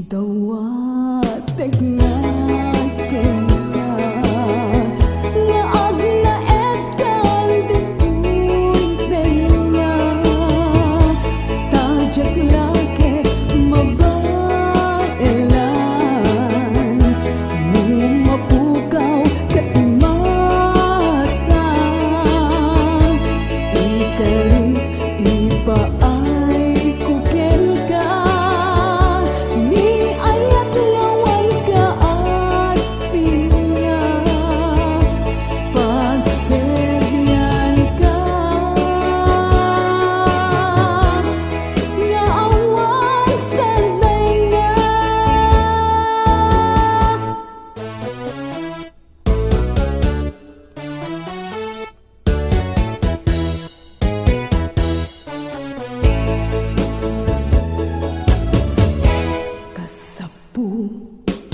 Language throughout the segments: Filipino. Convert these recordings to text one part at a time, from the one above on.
Dawatek nga kenta nga agnaet kan ditoy denya tajak laket mabaelan nung mapukaw katimatan ikarit ipaay kuken ka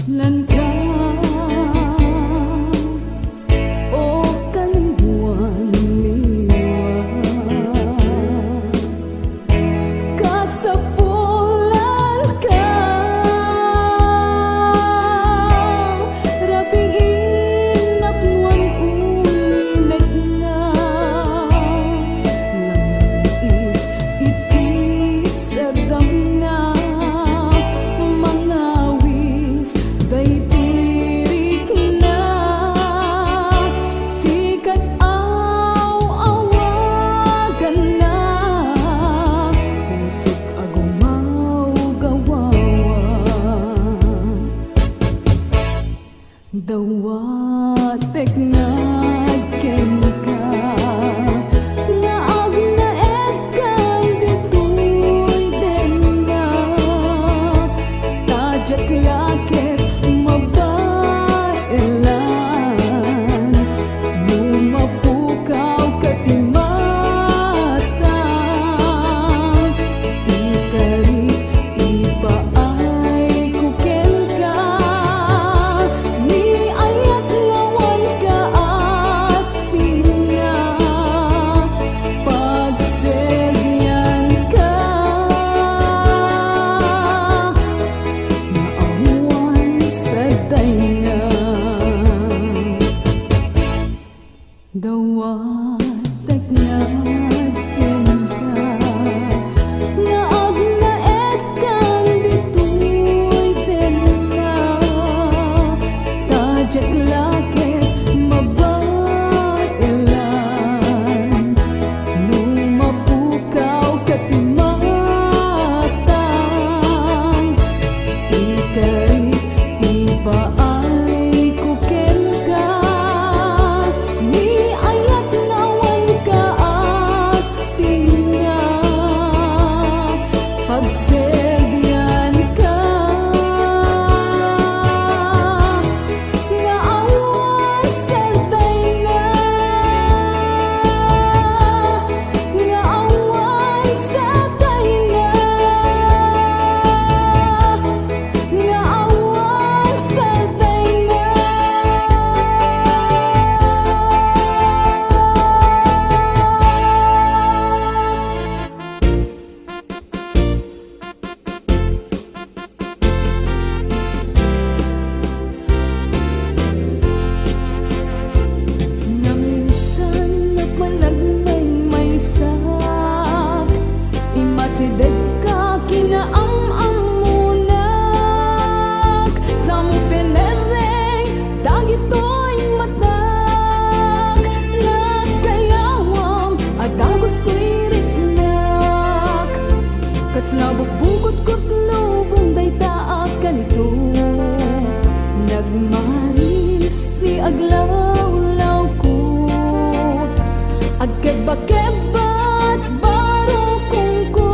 Langka o kalibuan liwa kasapulan ka rapiin nakuan ulinek na langis iti sadam na dawatek nga kenta nga agnaet kan ditoy denga tajak laket mabaelan nung mapukaw katimatan ikarit ipaay kuken ka dawatek nga kenta nga agnaet kan ditoy denga tajak laket mabaelan nung mapukaw katimatan ikarit ipaay kuken ka pagserbian ka nga awan santay na nga awan santay na nga awan santay na Kaslabog bugot kot lubong dayta kanito nagmaris ti aglaw-law ko agkeba-kebat baro kong ko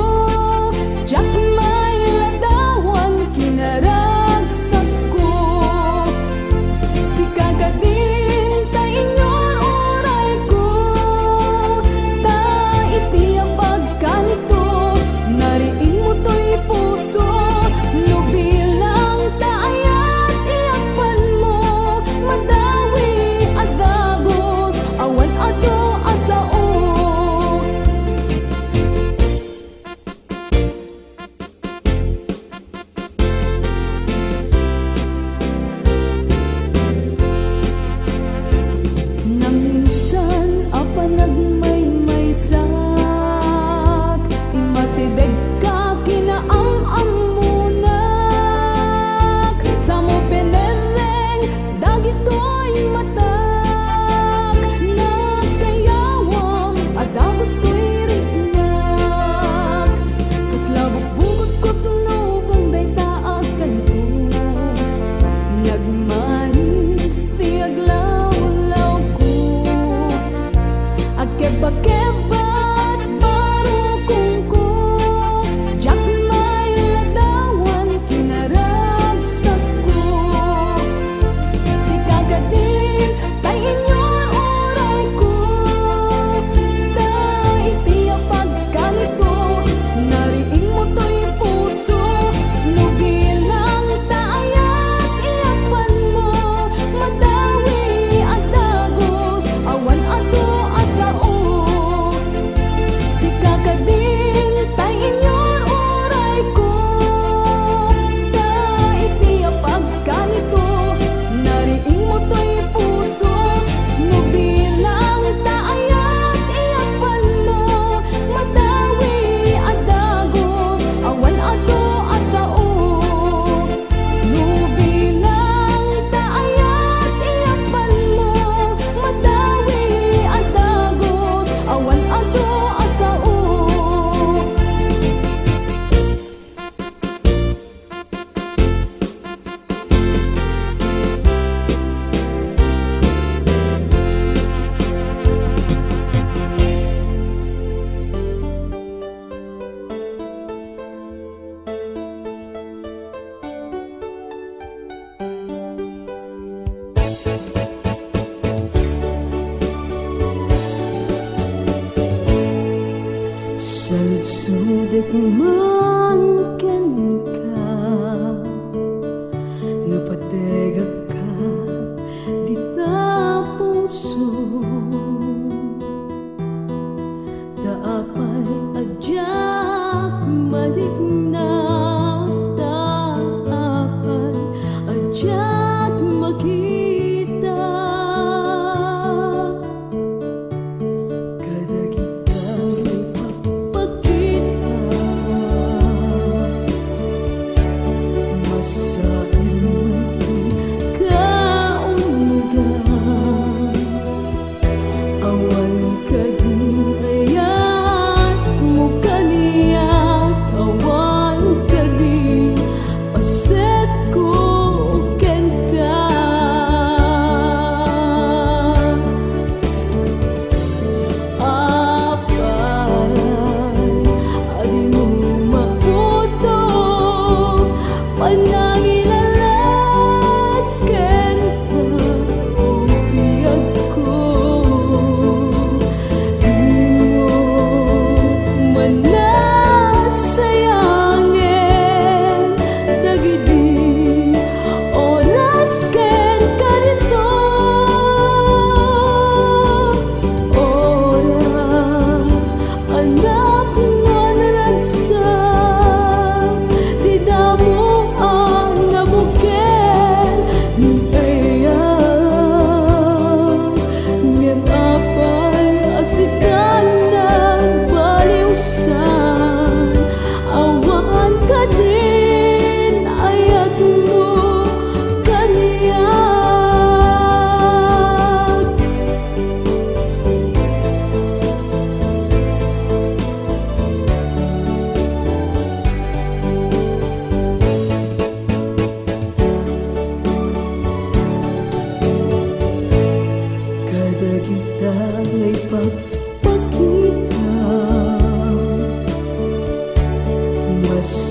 jak may ladawan kinaragsak ko si kagadin ta inyor oray ko ta iti ang pagkanto nariin mo to'y puso no bilang taayat iakpan mo madawi at dagos awan ato at sao nang minsan apa nagmaymaysak imasideg ka kinaam-am munak sa mo penereng dagito'y matak nakayawam at dagos to'y ritnak kaslabog bugot kot lubong dayta kanito nagmaris ti aglaw-law ko agkeba-kebat baro kong ko jak may ladawan kinaragsak ko si kagadin ta inyor oray ko ta iti ang pagkanito nariin mo to'y puso no bilang taayat iakpan mo madawi at dagos awan ato at sao si kagadin ta inyor oray ko ta iti ang pagkanito nariin mo to'y puso no bilang taayat iakpan mo madawi at dagos awan ato at sao no bilang taayat iakpan mo madawi at dagos awan ato at sao Saludsudek man ken ka napategak ka di ta puso taapay adyak maligna taapay adyak makita kadagitang ipapakita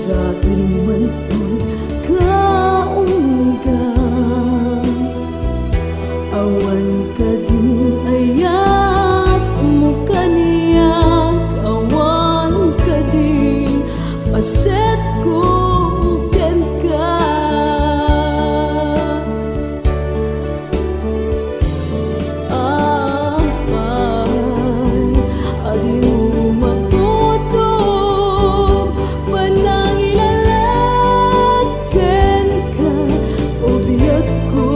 sa iliman kaunggan. Awan ka din ayat mo kaniya, awan ka din paset ko ken ka. Adi mo makutob panangilalaken ka o biyag ko.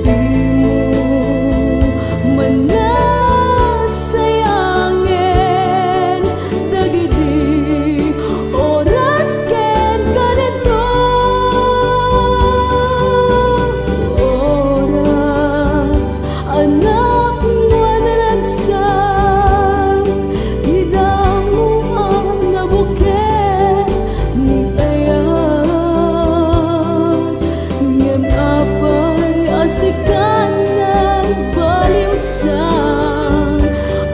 Di mo manasayangin dagiti oras ken ganito. Oras anak mo naragsak, idamo ang nabuket ni ayat. Ngem apay asikan nagpaliwsan,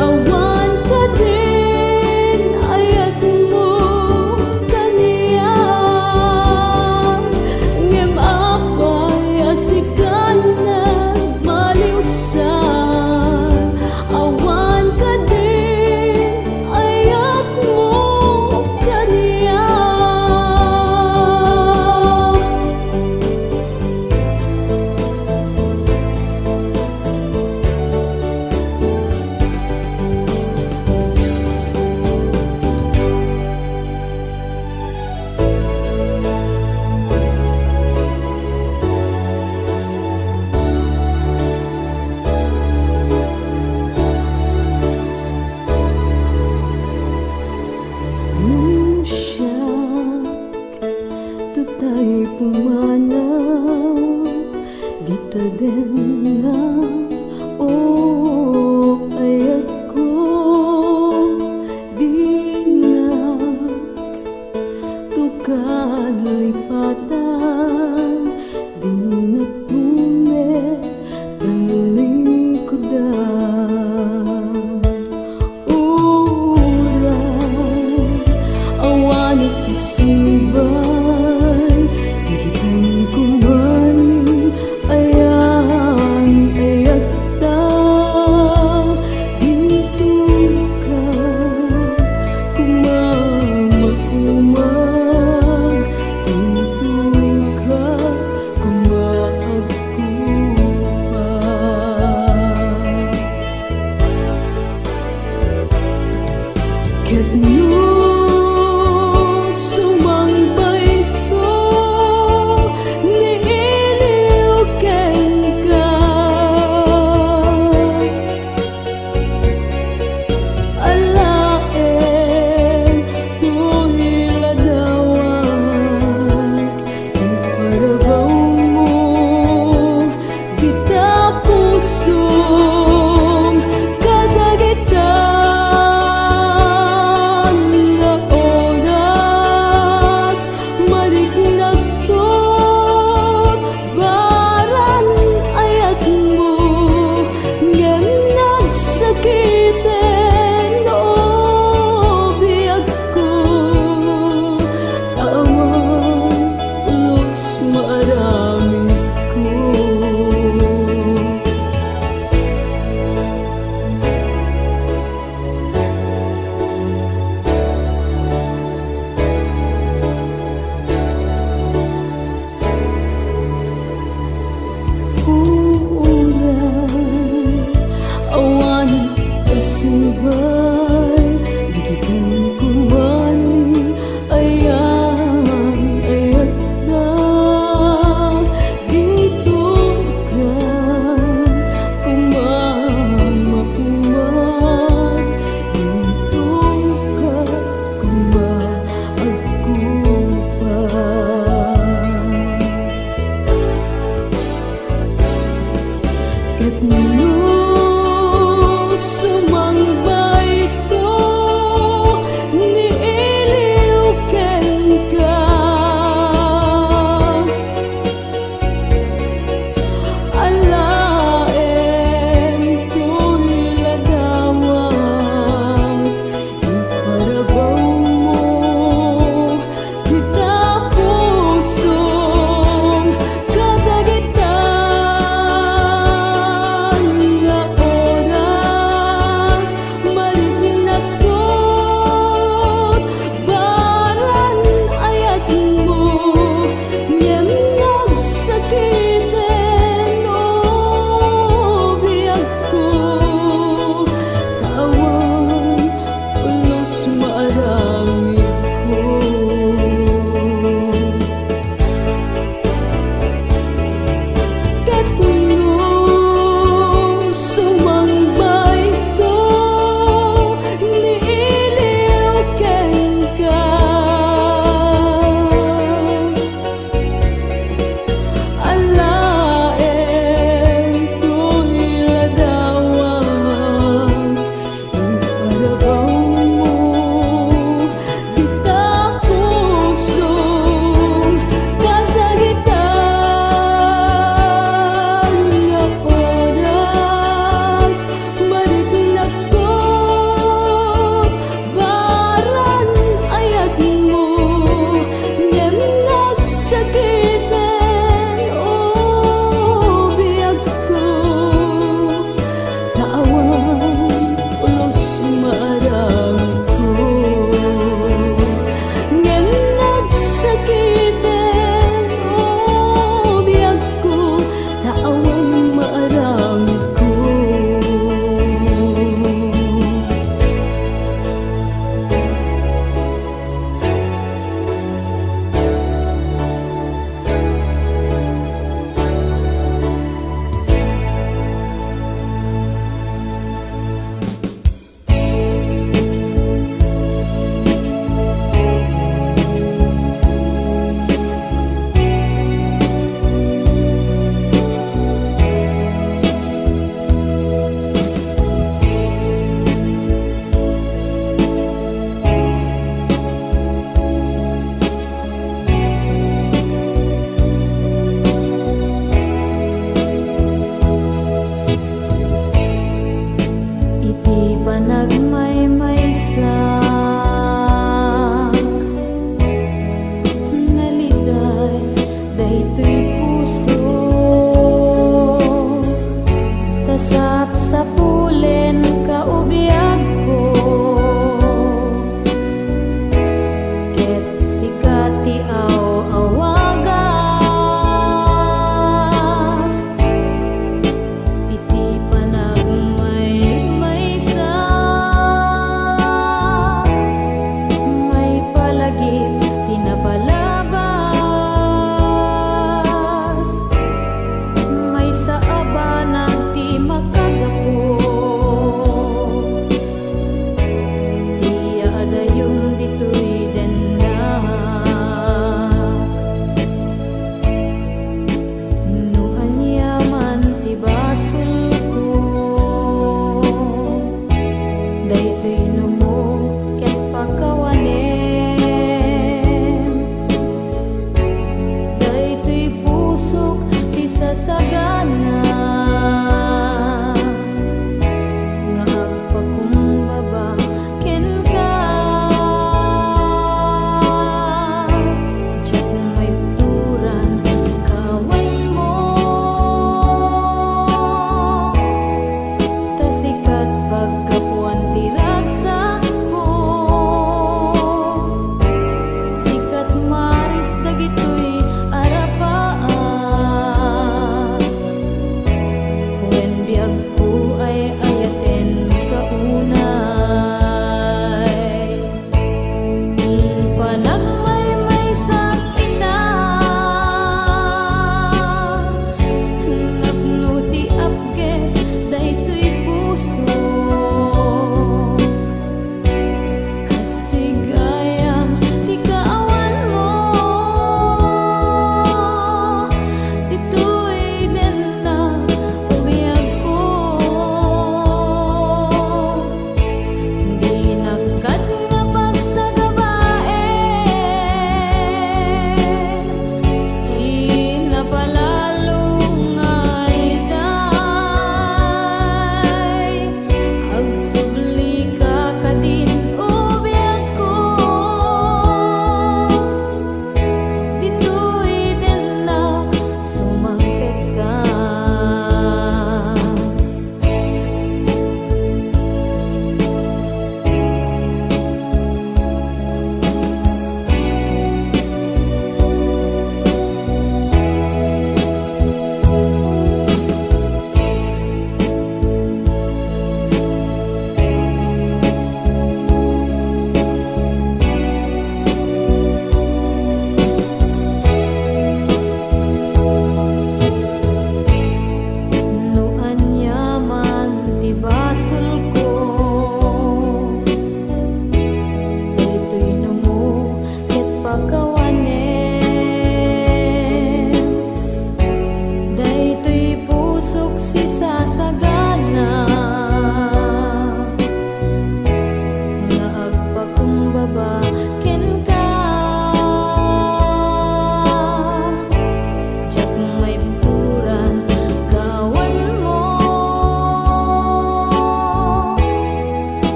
awan ka din ayat mo kaniya. Ngem apay asikan nagpaliwsan, awan ka din ayat mo kaniya. Nung siyak tutay pumanaw, di ta din na o ayat ko. Di tukad lipatan, di nagpume talikudan. Uray awan at isibay, digitan kumani ayan ayat ta. Dito ka kumamag-umag, dito ka kumaagkupas. Ket no sumangbay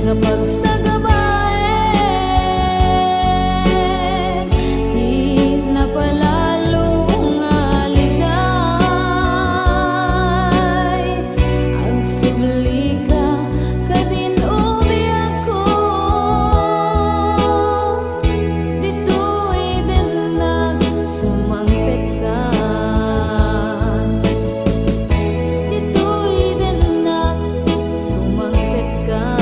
nga pagsagabae di napalalo nga ligay ang subli ka kadinubi ako dito'y din nagsumangpet ka dito'y din nagsumangpet ka.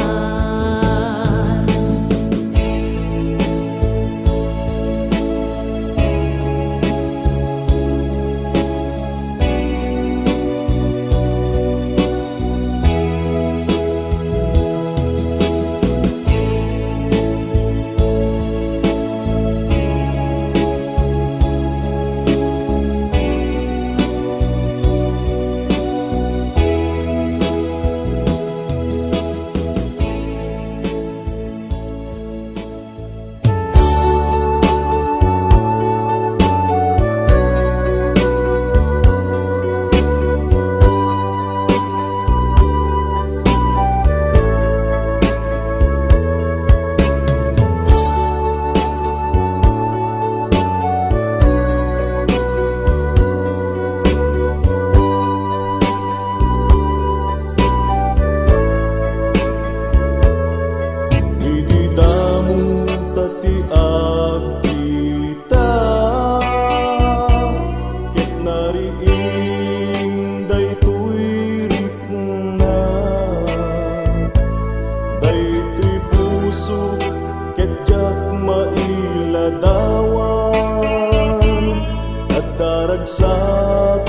Daragsak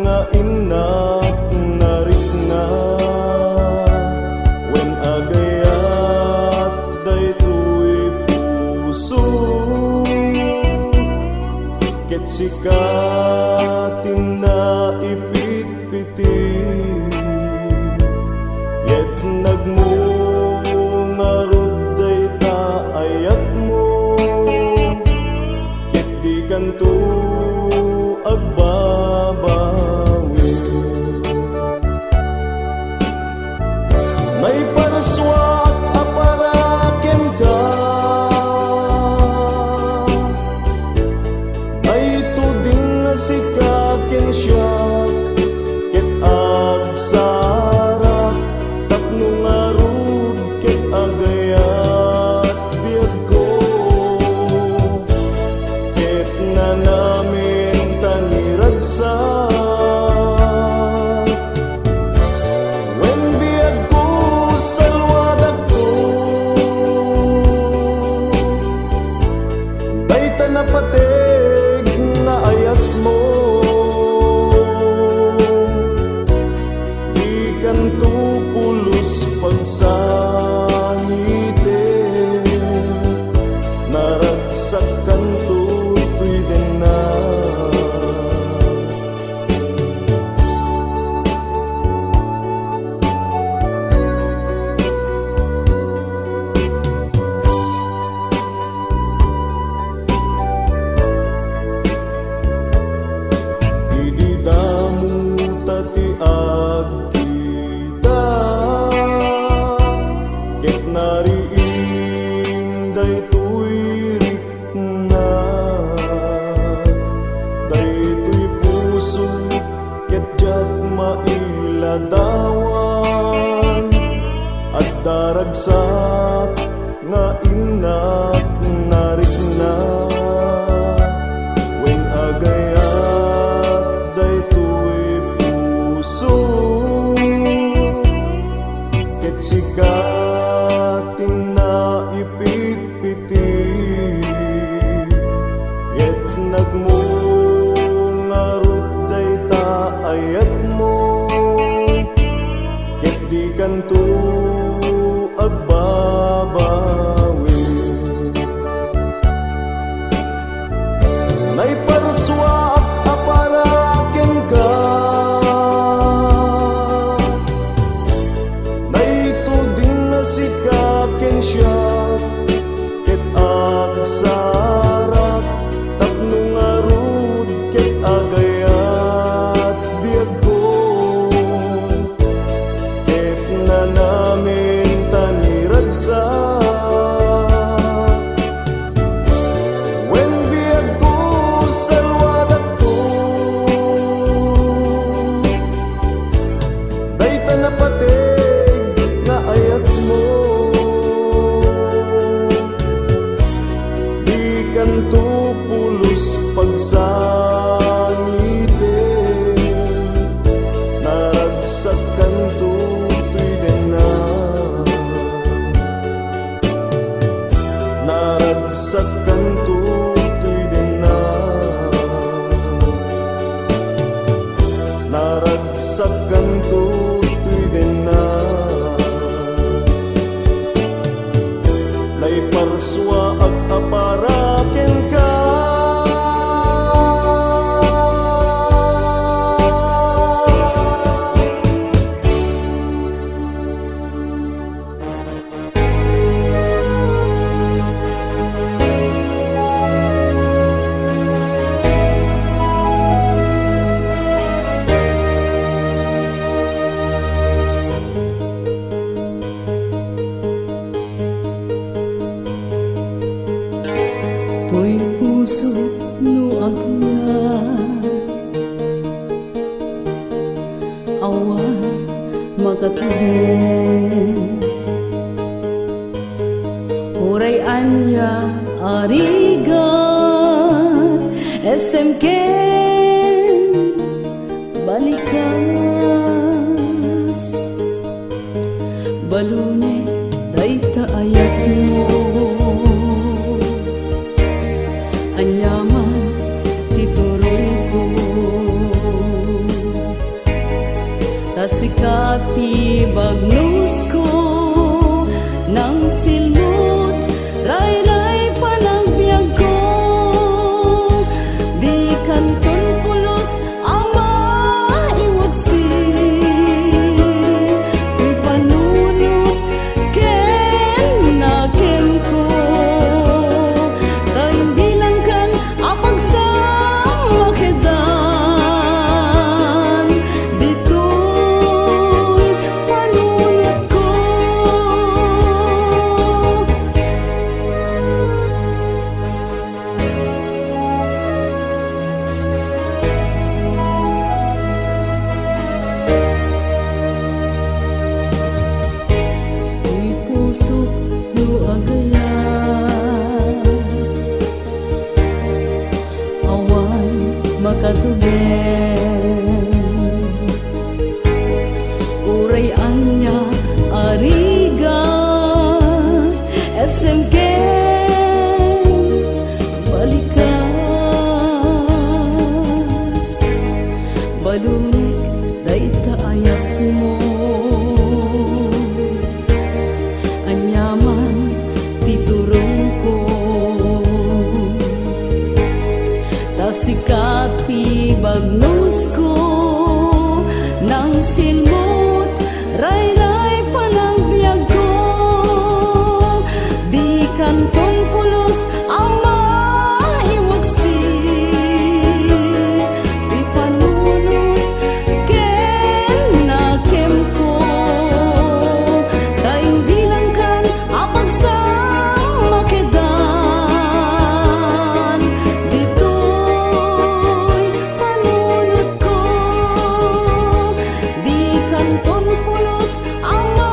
nga inak narik na when agayat daytoy puso ket sikatin na ipit-piti yet nagmungarod dayta ayat mo ket di kanto agbabawi may paraswat aparaken ka ay tuding na sikaken siya ket agsarak tapno ngarud ket agayat biag ko ket na namin when biag ko salwadak ko dayta napateg na ayat mo di kanto pulos pagsangite naragsak kanto tuy din na dawan at daragsak nga inak narik na when agayat daytoy puso ket sikatin na ipit-piti yet nagmungarod dayta ayat mo di kanto agbabawi nay paraswak aparaken ka nay tuding na sikaken siya ket agsarak tapno ngarud ket agayat biag ko na namin taniragsak naragsakan tutoy din na, naragsakan tutoy din na. Lay parswa ag aparaken ka, To'y puso no agla, awan makatubeng. Huray anya arigat, SMK balikas. Balunay dayta ayat mo, anyaman tituroy ko. Tasikati bagnos ko nang silmot, ray-ray panagbiag ko. Di kanton pulos ama iwagsi, di panunot ken naken ko. Tayo bilang kan apagsamakdan, dito'y panunot ko. Di pusok no agaya, awan makatubeng. Uray anya ariga, SMK balikas. Balunik dayta ayak mo, anyaman titurong ko. Tasikati bagnos ko nang silmot, ray-ray panagbiag ko. Di kanton pulos ama iwagsi, di panunot ken nakem ko. Tayong bilang kan apagsamakdan, dito'y panunot ko. Di kanton pulos ama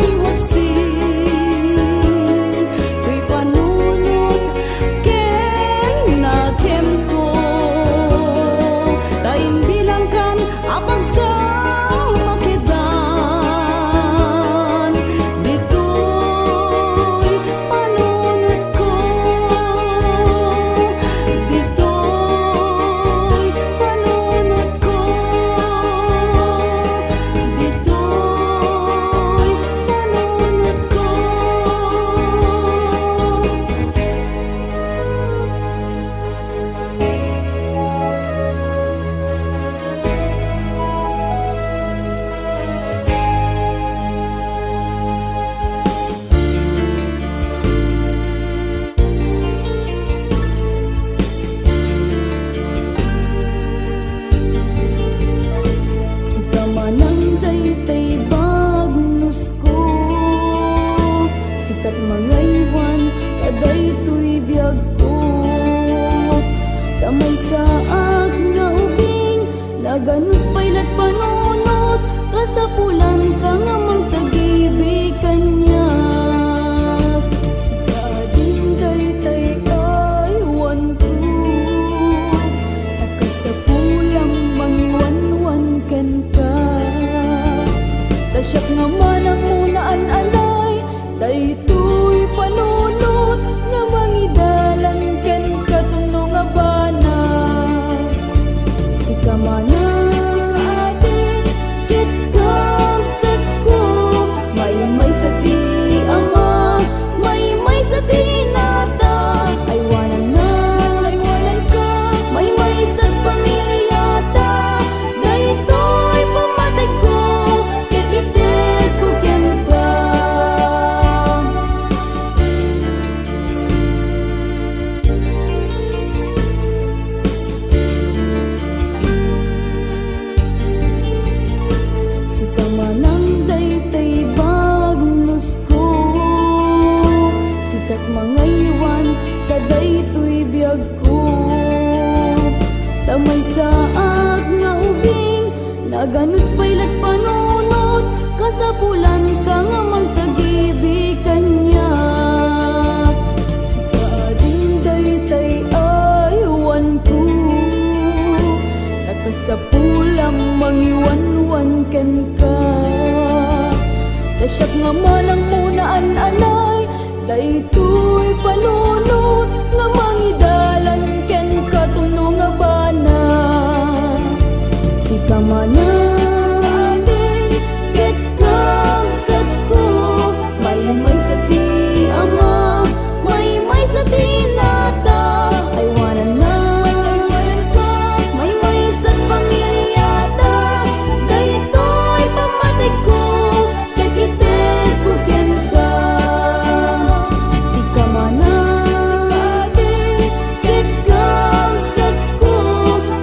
iwagsi, to'y panunot ken nakem ko. Tayong bilang kan apagsamakdan, dito'y panunot ko. Dito'y panunot ko. Dito'y panunot ko. Sita manang daytay bagnos ko, sikat mangaywan kadaytoy biag ko. Damay saag nga ubing, naganos paylat panunot, kasapulan ka nga magtagibig kanya. Sikading daytay aywan ko, nakasapulang mangiwan-wan kan ka. Tasyak nga manang munaan alay, daytoy nga manang munaan anay, daytoy panunot nga mangidalan ken katuno nga bana. Si kamanan ket kamsat ko, may sa ti ama, may sa ti nata. I wanna know, may sa't pamilyata, daytoy pamatay ko, ket ited ko ken ka. Si kamanan ket kamsat ko,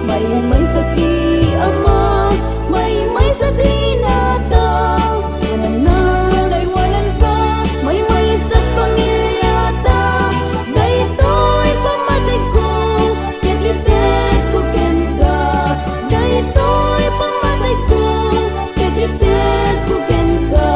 may sa ti ama, may sa ti nata. Wanan ay wanan ka, may sa't pamilyata, daytoy pamatay ko, ket ited ko ken ka. Daytoy pamatay ko, ket ited ko ken ka.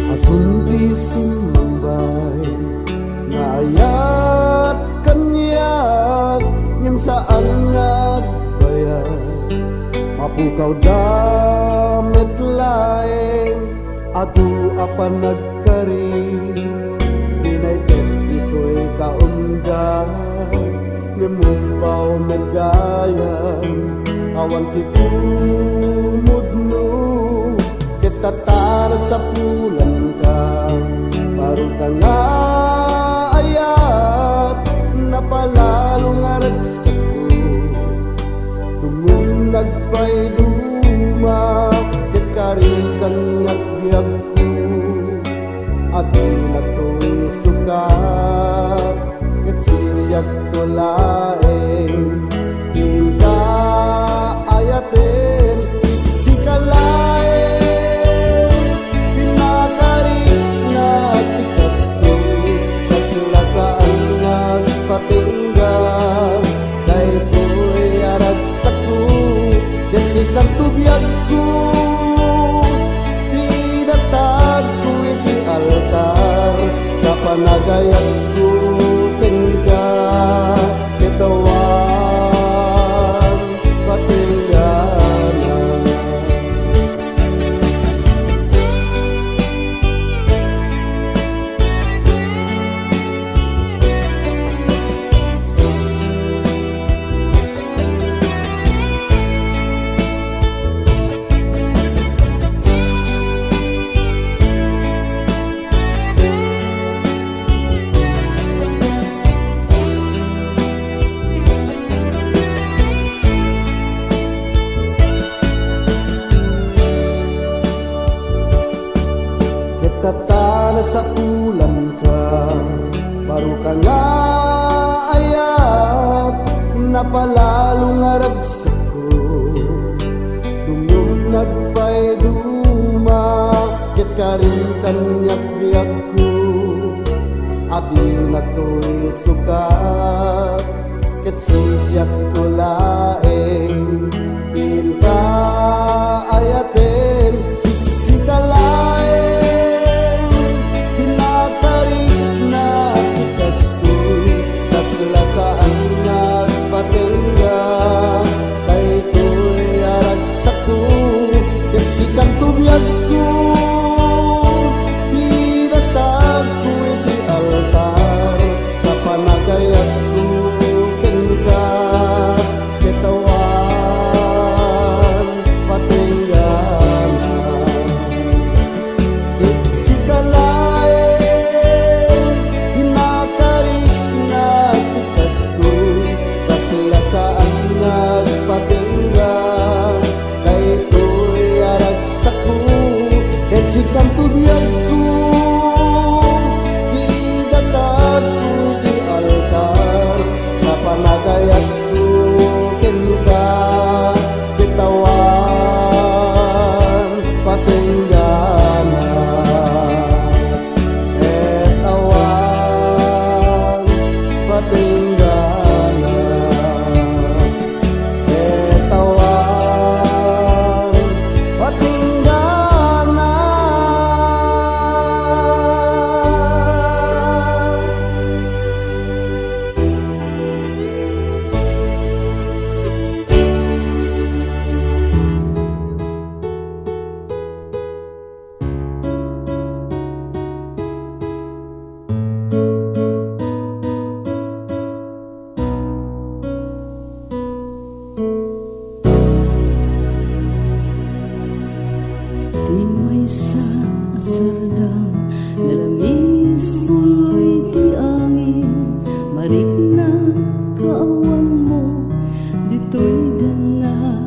Akunti simbay nga ayat kanyak ngem saan nagbayad, mapukaw damit laeng adu apan nagkari, binaytet ito'y kaundag ngemumbaw nagayam awan tipumudno tatar sa pulan ka, baro ka nga ayat, napalalo nga nagsako, dumong nagpay duma, ket karinkan nagbiag ko, adi na to'y sukat, ket sisyat ko laeng, diin ka ayaten, si kalaeng. Patinggal daytoy arag saku, ket sikan tubiyag ko, pinatag ko iti altar, kapanagayag ko ken ka, ketawan patinggalan. Katana sa pulan ka, baro ka nga ayat, napalalo nga ragsak ko, dumong nagpay duma, ket karinkan nagbiag ko, adi na to'y sukat, ket sisyat ko laeng, pinta ayaten, siksika laeng. Sikan tubiyag ko, pinatag ko iti altar, kapanagayag ko ken ka, ketawa dito'y dana.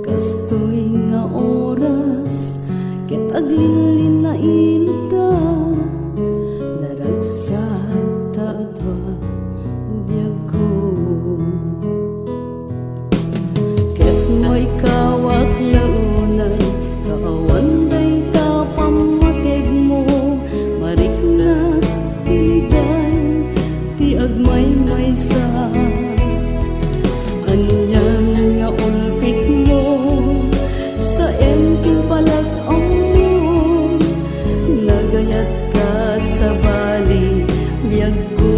Kastoy nga oras ket aglilin na ilita, naragsak ta adwa ubiyag ko. Ket mo'y kawak launay kaawan day ta pamatig mo, mariknat tiliday ti agmay maysa. Anyan nga ulpit mo sa emping palag-ang mo, nagayat kat sa bali biyag ko.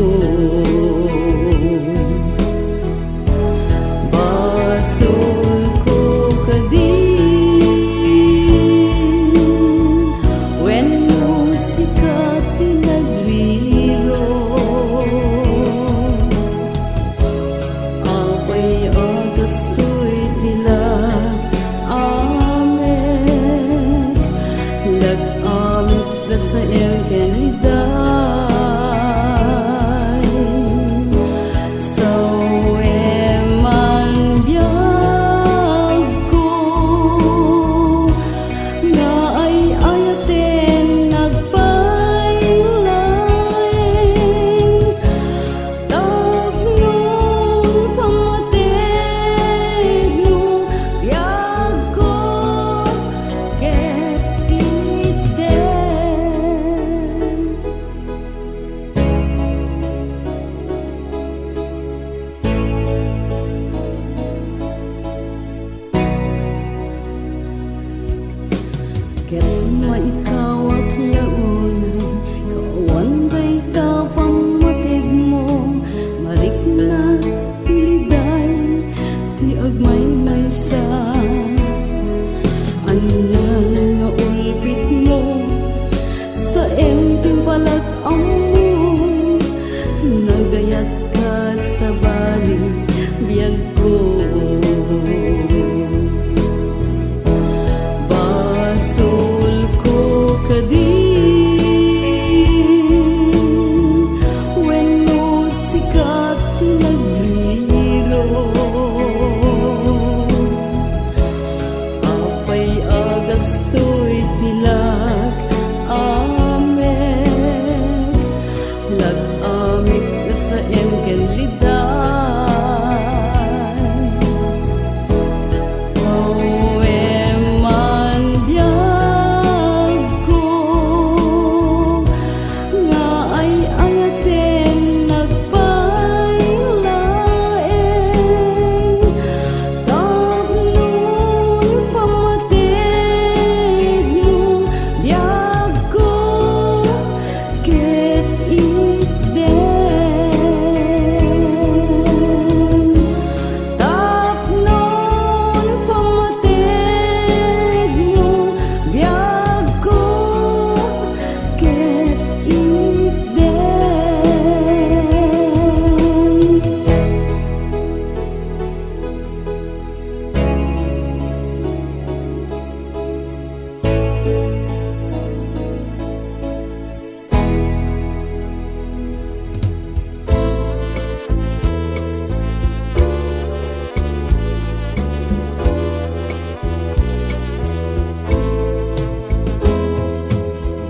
Basol ko kadi when musika tinagliro, apay agastoy tila amek, lag-amit da sa elken liday. So eman biyag ko nga ay ayaten nagpailaing, tapno pamatig no biyag ko ket iden. Ket maikawak launan kaawan day ta pamatig mo, mariknat tiliday ti agmay maysa. Anyan nga ulpit mo sa emping palag-ang mo, nagayat kat sa bali biyag ko. Basol ko kadi when musika tinagliro, apay agastoy tilag amek, lag-amit na sa emken liday. Oh, eman biyag ko nga ay ayaten nagpailaing, tapnon pamatig no biyag ko ket iden. Tapnon pamatig no biyag ko ket iden.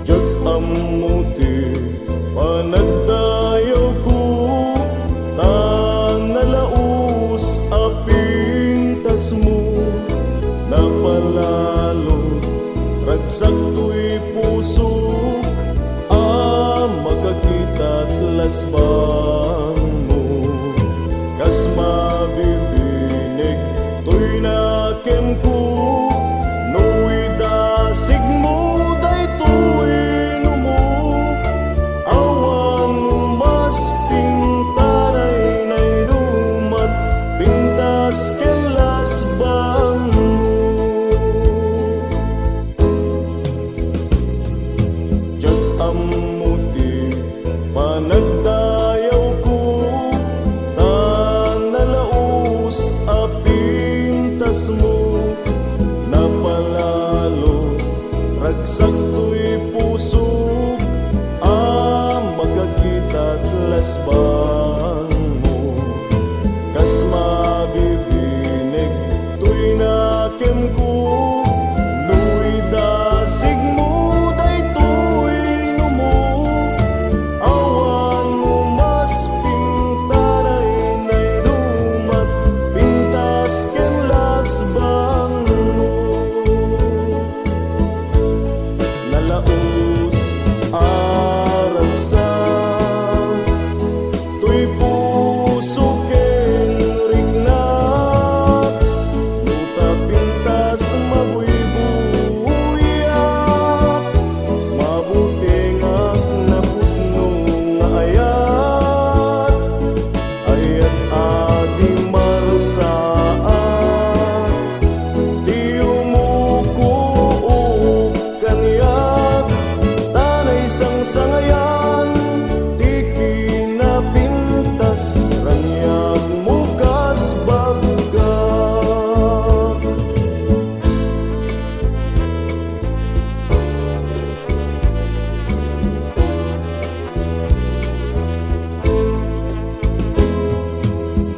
Diyak amuti panagdayaw ko, tanalaos apintas mo, napalalot ragsak to'y puso, makakita't lasbang mo. Kas mabibinig to'y nakem ko, dasig mo day tuwin mo, awan mas pintaray na'y dumat, pintas kelas bang mo. Diyak amuti panagdayaw ko, kas mabibinig tuy nakem ko nuy dasig mo day tuy numo awan mo mas pintanay nay dumat pintas ken lasbang mo nalaos aragsa tuy puso ken rignat nuta pintas mabuybuyak mabuti nga naputno nga ayat ayat adi marsaat di umuko kanyak tanay sang sangayan di kinapintas ranyag mukas baggak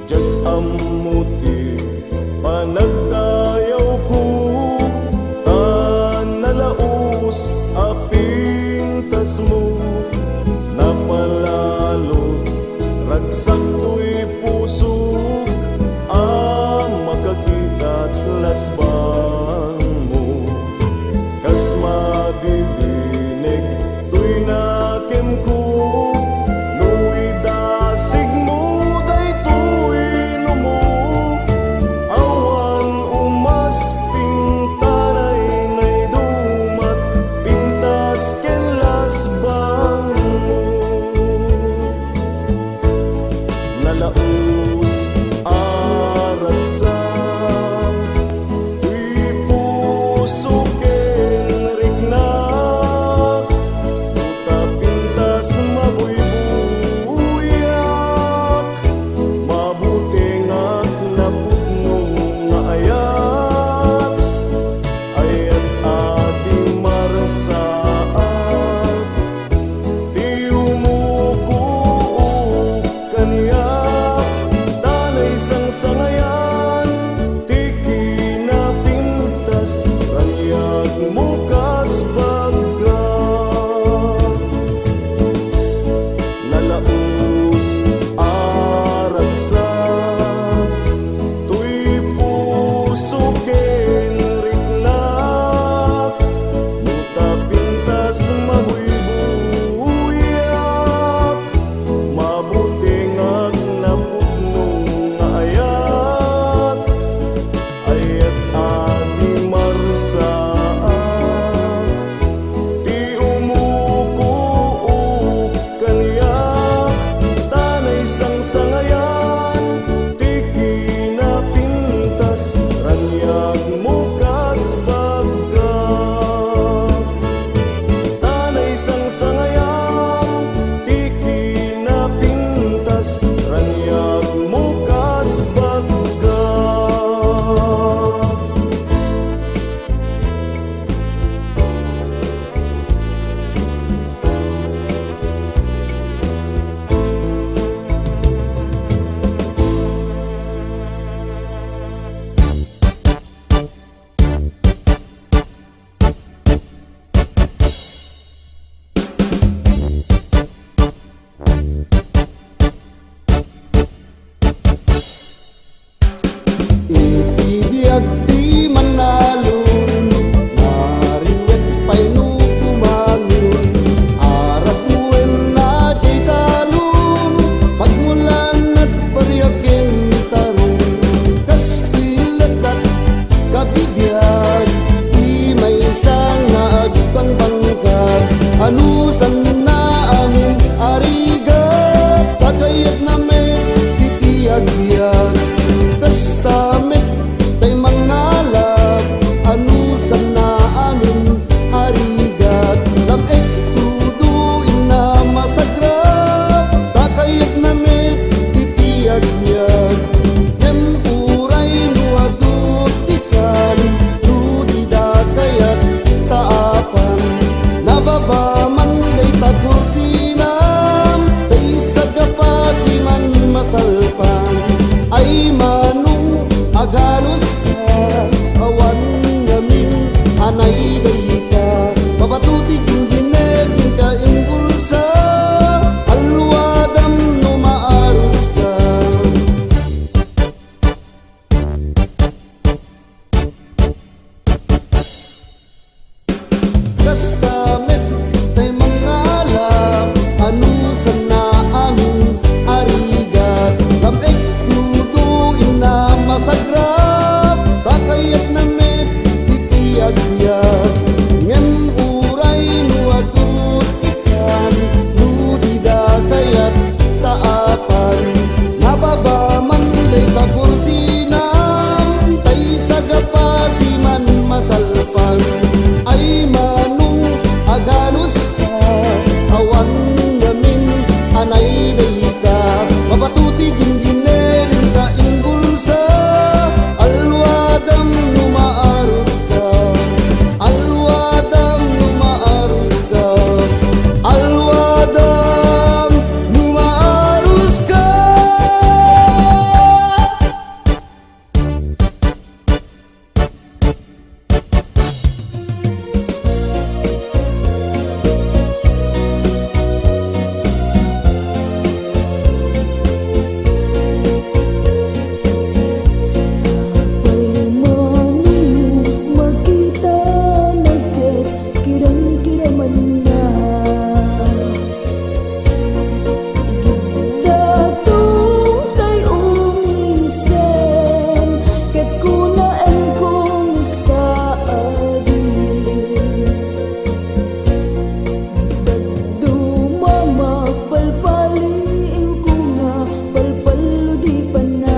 jag amuti panagdayaw ko tanalaos apintas mo napalalo ragsak tuy pusok ang makakita't lasbang mo kas mabibinig tuy nakem ko nuy dasig mo day tuy numo awan umas pintanay nay dumat pintas ken lasbang mo nalaos aragsa tuy puso ken rignat nuta pintas mabuybuyak mabuti nga naputno nga ayat ayat adi marsaat di umuko kanyak tanay sang sangayan di kinapintas ranyag mukas baggak nalaos aragsa tuy puso ken rignat nuta pintas mabuybuyak mabuti nga naputno nga ayat ayat adi marsaat di umuko kanyak tanay sang sangayan di kinapintas ranyag mukas baggak tanay sang sangayan di kinapintas ranyag mukas baggak Ibibiyag di manalun nariwet pa'y nukumangun arapuin na jay talun pagmulan at paryakin tarong kastilakat kabibiyag di may isang naagpang bangkat anusan na amin arigat kakayat namin titiyag-yag kastamit tay mangalap anusan na amin arigat lamek tuduin na masagrap kakayat namin titiyag-yag ay manong aganos ka, awan ngamin anay dayta, mapatuti ginginegin ka impulsa, alwadam no maaros ka. Kastamit tay mga alap, ano sana aming arigat, kamik tutuin na masagrap, kakayat na met titiyag-yag, ngan uray nuatut ikan, nutida kayat taapan, nababaman day takurtinam, tay sagapati man masalpan, ay manong aganos ka, awan ngamin anay dayta, mapatuti ginginerin ka inggulsa, alwadam numaaros ka, alwadam numaaros ka, alwadam numaaros ka. Makita nagket kiram-kiraman na Datong tay umisen ket kunaan kong staadi Daddumamak palpaliw ko nga palpalo di pa na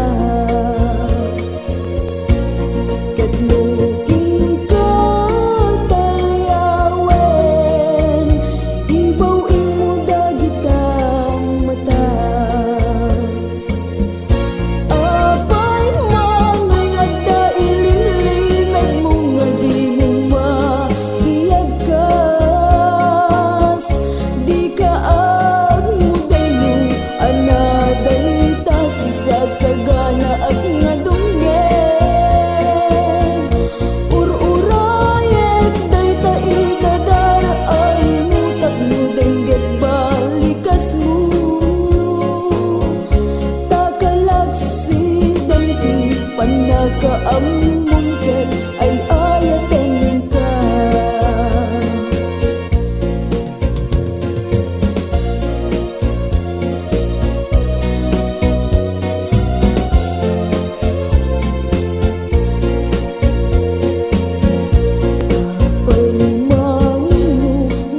Ket looking ka talyawen, ibaw imo dagitang mata. Apay manong at kailimlimad mo nga di mo maiyagkas, di ka agmuday mo anaday ta sisasagana at nga dunggen. Ururayet day ta idadara ay mutak mo dengget balikas mo. Takalaksi dengti panakaamong ket ay ayaten ka.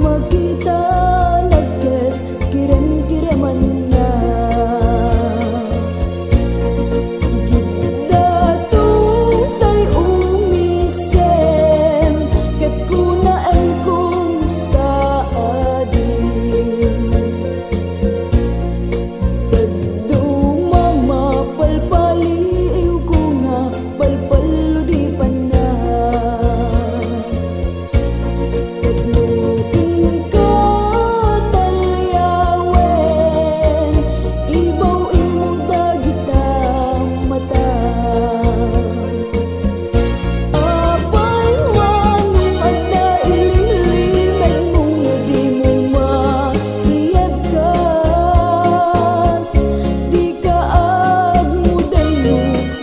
Makita nagket kiram-kiraman na Datong tay umisen ket kunaan kong staadi Daduma palpaliw ko nga palpalo di pa na Looking ka talyawen, ibaw imo dagitang mata. Apay manong at nailimlimed mo nga di mo maiyagkas, di ka agmuday mo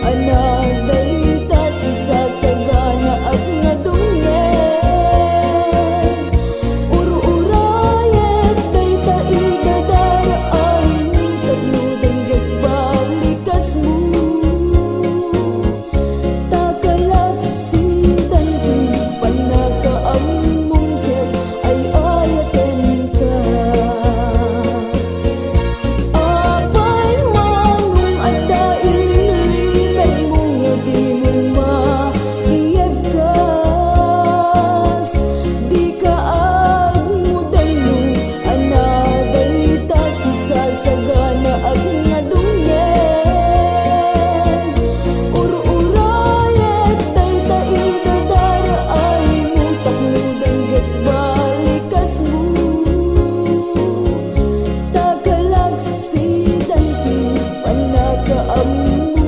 anaday ta sisasagana at nga dunggen. Ururayet day ta idadara ay mutak mo dengget balikas mo. Takalaksi dengti panakaamong ket ay ayaten ka. Apay manong at nailimlimed mo nga di mo maiyagkas, di ka agmuday mo anaday ta sisasagana at nga dunggen. Ururayet day ta idadara ay mutak mo dengget balikas mo. Takalaksi dengti panakaamong